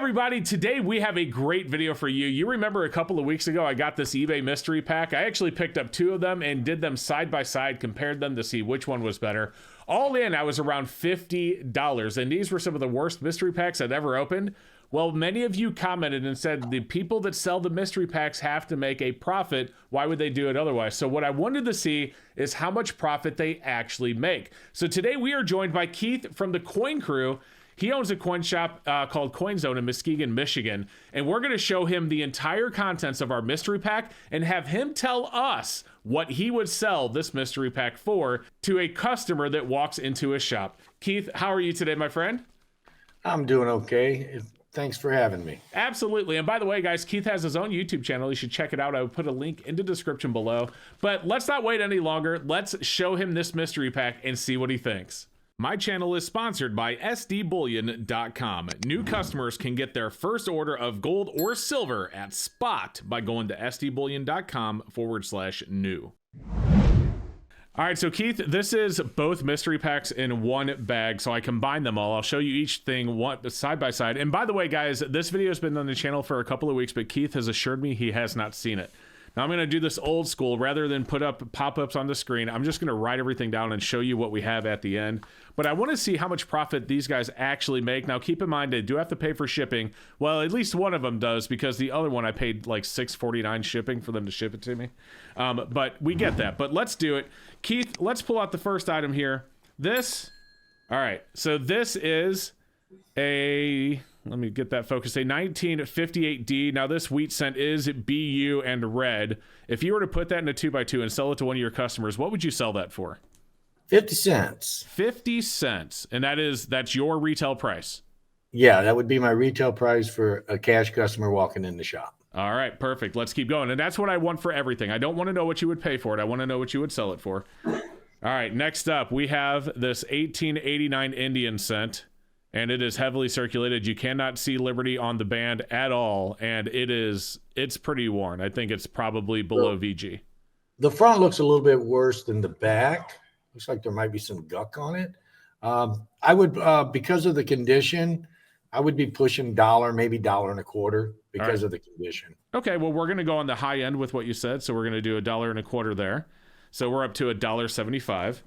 everybody, today we have a great video for you. You remember a couple of weeks ago I got this eBay mystery pack. I actually picked up two of them and did them side by side, compared them to see which one was better. All in, I was around $50, and these were some of the worst mystery packs I'd ever opened. Well, many of you commented and said the people that sell the mystery packs have to make a profit. Why would they do it otherwise? So what I wanted to see is how much profit they actually make. So today we are joined by Keith from the Coin Crew. He owns a coin shop called Coin Zone in Muskegon, Michigan, and we're going to show him the entire contents of our mystery pack and have him tell us what he would sell this mystery pack for to a customer that walks into his shop. Keith, how are you today, my friend? I'm doing okay. Thanks for having me. Absolutely. And by the way, guys, Keith has his own YouTube channel. You should check it out. I will put a link in the description below. But let's not wait any longer. Let's show him this mystery pack and see what he thinks. My channel is sponsored by SDBullion.com. New customers can get their first order of gold or silver at spot by going to SDBullion.com/new. All right, so Keith, this is both mystery packs in one bag, so I combined them all. I'll show you each thing one side by side. And by the way, guys, this video has been on the channel for a couple of weeks, but Keith has assured me he has not seen it. Now I'm going to do this old school. Rather than put up pop-ups on the screen, I'm just going to write everything down and show you what we have at the end. But I want to see how much profit these guys actually make. Now keep in mind, they do have to pay for shipping. Well, at least one of them does, because the other one I paid like $6.49 shipping for them to ship it to me. But we get that. But let's do it. Keith, let's pull out the first item here. This, all right, so this is a... Let me get that focused. A 1958D. Now this wheat cent is BU and red. If you were to put that in a 2x2 and sell it to one of your customers, what would you sell that for? 50 cents. 50 cents. And that's your retail price. Yeah, that would be my retail price for a cash customer walking in the shop. All right, perfect. Let's keep going. And that's what I want for everything. I don't want to know what you would pay for it. I want to know what you would sell it for. All right, next up, we have this 1889 Indian cent. And it is heavily circulated. You cannot see Liberty on the band at all. And it's pretty worn. I think it's probably below VG. The front looks a little bit worse than the back. Looks like there might be some guck on it. I would, because of the condition, I would be pushing $1, maybe $1.25 because of the condition. Okay, well, we're going to go on the high end with what you said. So we're going to do $1.25 there. So we're up to $1.75.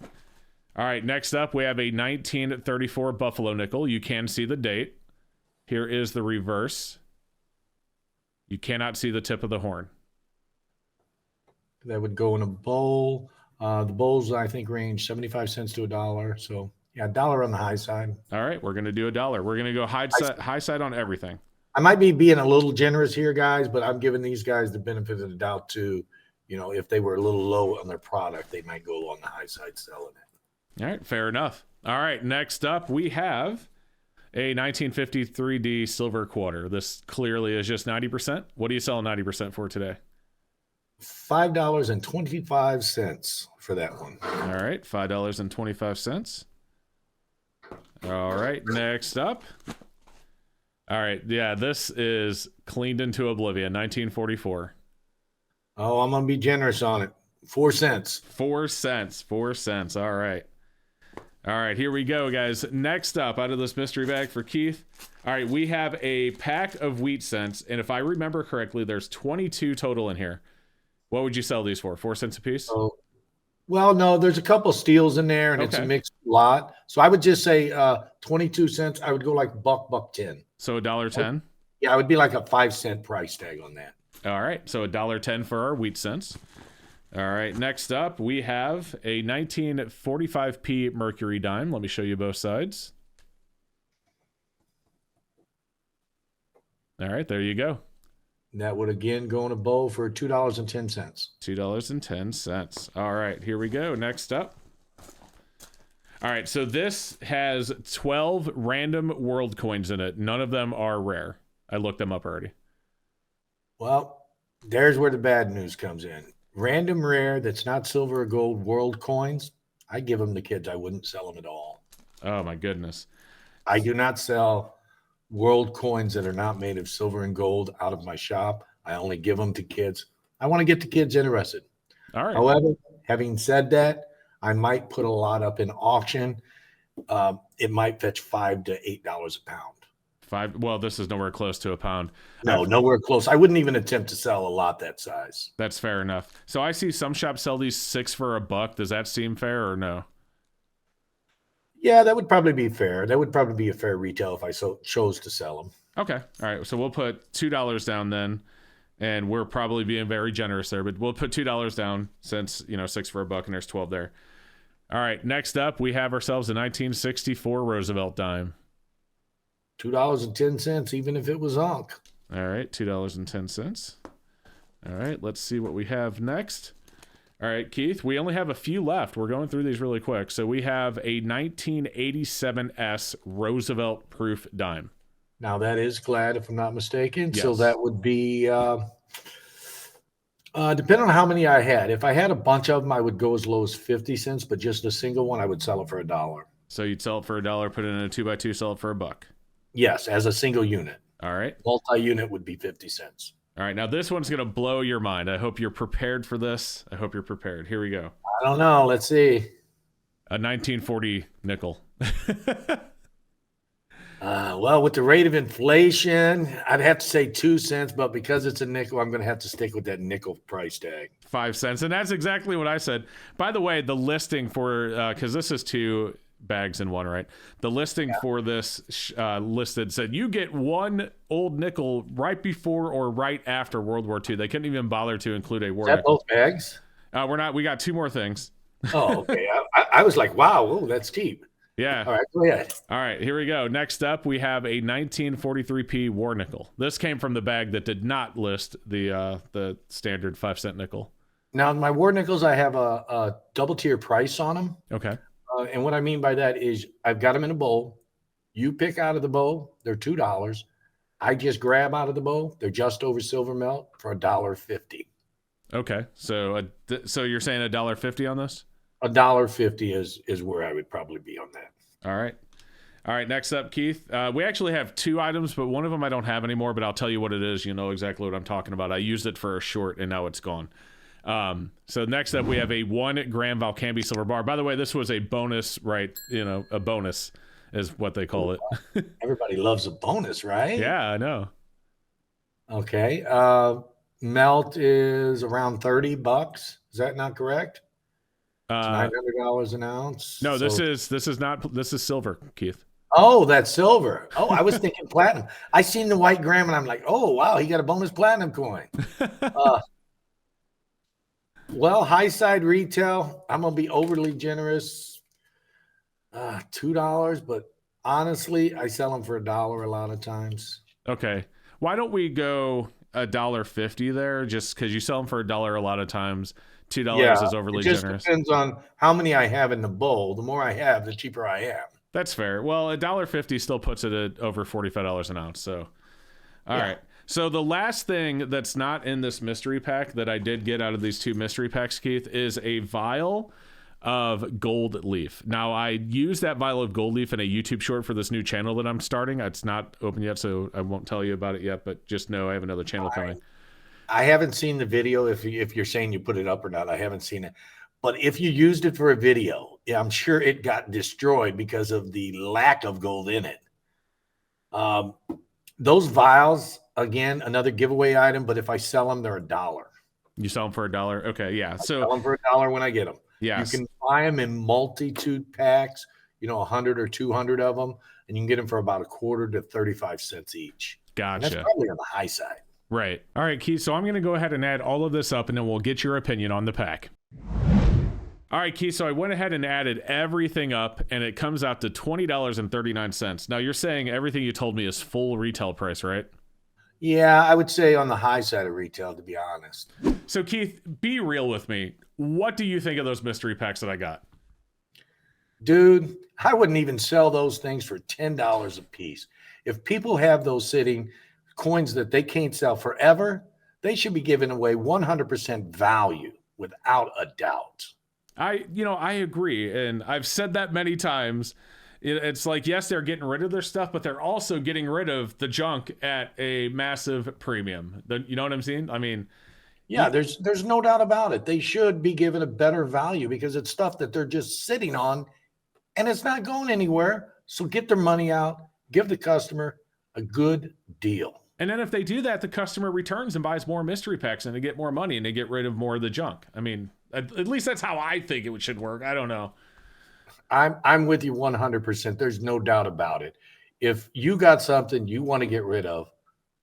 All right, next up, we have a 1934 Buffalo nickel. You can see the date. Here is the reverse. You cannot see the tip of the horn. That would go in a bowl. The bowls, I think, range 75 cents to $1. So, yeah, $1 on the high side. All right, we're going to do $1. We're going to go high side on everything. I might be being a little generous here, guys, but I'm giving these guys the benefit of the doubt, too. You know, if they were a little low on their product, they might go on the high side selling it. All right, fair enough. All right, next up, we have a 1953D silver quarter. This clearly is just 90%. What do you sell 90% for today? $5.25 for that one. All right, $5.25. All right, next up. All right, yeah, this is cleaned into oblivion, 1944. Oh, I'm going to be generous on it. 4 cents. 4 cents. 4 cents. All right. All right, here we go, guys. Next up, out of this mystery bag for Keith. All right, we have a pack of wheat cents, and if I remember correctly, there's 22 total in here. What would you sell these for? 4 cents a piece? Oh, well, no, there's a couple steals in there, and it's a mixed lot. So I would just say 22 cents. I would go like $1.10. So $1.10? Yeah, it would be like a 5 cent price tag on that. All right, so $1.10 for our wheat cents. All right, next up, we have a 1945p Mercury dime. Let me show you both sides. All right, there you go. And that would, again, go in a bowl for $2.10. $2.10. All right, here we go. Next up. All right, so this has 12 random world coins in it. None of them are rare. I looked them up already. Well, there's where the bad news comes in. Random rare that's not silver or gold world coins, I give them to kids. I wouldn't sell them at all. Oh, my goodness. I do not sell world coins that are not made of silver and gold out of my shop. I only give them to kids. I want to get the kids interested. All right. However, having said that, I might put a lot up in auction. It might fetch $5 to $8 a pound. 5. Well, this is nowhere close to a pound. No, nowhere close. I wouldn't even attempt to sell a lot that size. That's fair enough. So I see some shops sell these 6 for $1. Does that seem fair or no? Yeah, that would probably be fair. That would probably be a fair retail if I chose to sell them. Okay. All right. So we'll put $2 down then. And we're probably being very generous there, but we'll put $2 down since, 6 for $1 and there's 12 there. All right. Next up, we have ourselves a 1964 Roosevelt dime. $2.10, even if it was Unk. All right. $2.10. All right. Let's see what we have next. All right, Keith, we only have a few left. We're going through these really quick. So we have a 1987S Roosevelt proof dime. Now that is Glad, if I'm not mistaken. Yes. So that would be, depending on how many I had. If I had a bunch of them, I would go as low as 50 cents, but just a single one, I would sell it for $1. So you'd sell it for $1, put it in a 2x2, sell it for $1. Yes, as a single unit. All right. Multi-unit would be 50 cents. All right, now this one's going to blow your mind. I hope you're prepared for this. I hope you're prepared. Here we go. I don't know. Let's see. A 1940 nickel. Well, with the rate of inflation, I'd have to say 2 cents, but because it's a nickel, I'm going to have to stick with that nickel price tag. 5 cents, and that's exactly what I said. By the way, the listing for, because this is 2 bags in one, right? The listing for this listed said you get 1 old nickel right before or right after World War II. They couldn't even bother to include a war Is that nickel. both bags? We're not. We got 2 more things. Oh, okay. I was like, wow, whoa, that's cheap. Yeah. All right, go ahead. All right, here we go. Next up, we have a 1943p war nickel. This came from the bag that did not list the standard 5-cent nickel. Now, my war nickels, I have a double tier price on them. Okay. And what I mean by that is I've got them in a bowl. You pick out of the bowl, they're $2. I just grab out of the bowl. They're just over silver melt for $1.50. Okay. So you're saying $1.50 on this? $1.50 is where I would probably be on that. All right. All right. Next up, Keith. We actually have 2 items, but one of them I don't have anymore, but I'll tell you what it is. You know exactly what I'm talking about. I used it for a short and now it's gone. So next up, we have a 1 gram Valcambi silver bar. By the way, this was a bonus, right? A bonus is what they call it. Everybody loves a bonus, right? Yeah, I know. Okay. Melt is around $30. Is that not correct? It's $900 an ounce. No, this is silver, Keith. Oh, that's silver. Oh, I was thinking platinum. I seen the white gram and I'm like, oh wow, he got a bonus platinum coin. Well, high side retail, I'm gonna be overly generous. $2, but honestly, I sell them for $1 a lot of times. Okay. Why don't we go $1.50 there? Just because you sell them for $1 a lot of times. $2 is overly generous. It just depends on how many I have in the bowl. The more I have, the cheaper I am. That's fair. Well, $1.50 still puts it at over $45 an ounce. So, all right. So the last thing that's not in this mystery pack that I did get out of these 2 mystery packs, Keith, is a vial of gold leaf. Now, I used that vial of gold leaf in a YouTube short for this new channel that I'm starting. It's not open yet, so I won't tell you about it yet, but just know I have another channel coming. I haven't seen the video. If you're saying you put it up or not, I haven't seen it. But if you used it for a video, yeah, I'm sure it got destroyed because of the lack of gold in it. Those vials, again, another giveaway item. But if I sell them, they're $1. You sell them for $1? Okay, yeah. So I sell them for $1 when I get them. Yeah, you can buy them in multitude packs. 100 or 200 of them, and you can get them for about a quarter to 35 cents each. Gotcha. And that's probably on the high side. Right. All right, Keith. So I'm going to go ahead and add all of this up, and then we'll get your opinion on the pack. All right, Keith. So I went ahead and added everything up, and it comes out to $20.39. Now, you're saying everything you told me is full retail price, right? Yeah, I would say on the high side of retail, to be honest. So, Keith, be real with me. What do you think of those mystery packs that I got? Dude, I wouldn't even sell those things for $10 a piece. If people have those sitting coins that they can't sell forever, they should be given away 100% value without a doubt. I agree. And I've said that many times. It's like, yes, they're getting rid of their stuff, but they're also getting rid of the junk at a massive premium. You know what I'm saying? I mean, yeah, there's no doubt about it. They should be given a better value because it's stuff that they're just sitting on and it's not going anywhere. So get their money out, give the customer a good deal. And then if they do that, the customer returns and buys more mystery packs and they get more money and they get rid of more of the junk. I mean, at least that's how I think it should work. I don't know. I'm with you 100%. There's no doubt about it. If you got something you want to get rid of,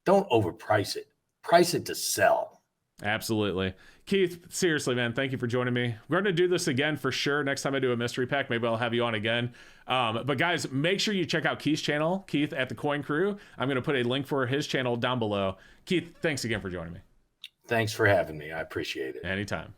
don't overprice it. Price it to sell. Absolutely. Keith, seriously, man, thank you for joining me. We're going to do this again for sure. Next time I do a mystery pack, maybe I'll have you on again. But guys, make sure you check out Keith's channel, Keith at the Coin Crew. I'm going to put a link for his channel down below. Keith, thanks again for joining me. Thanks for having me. I appreciate it. Anytime.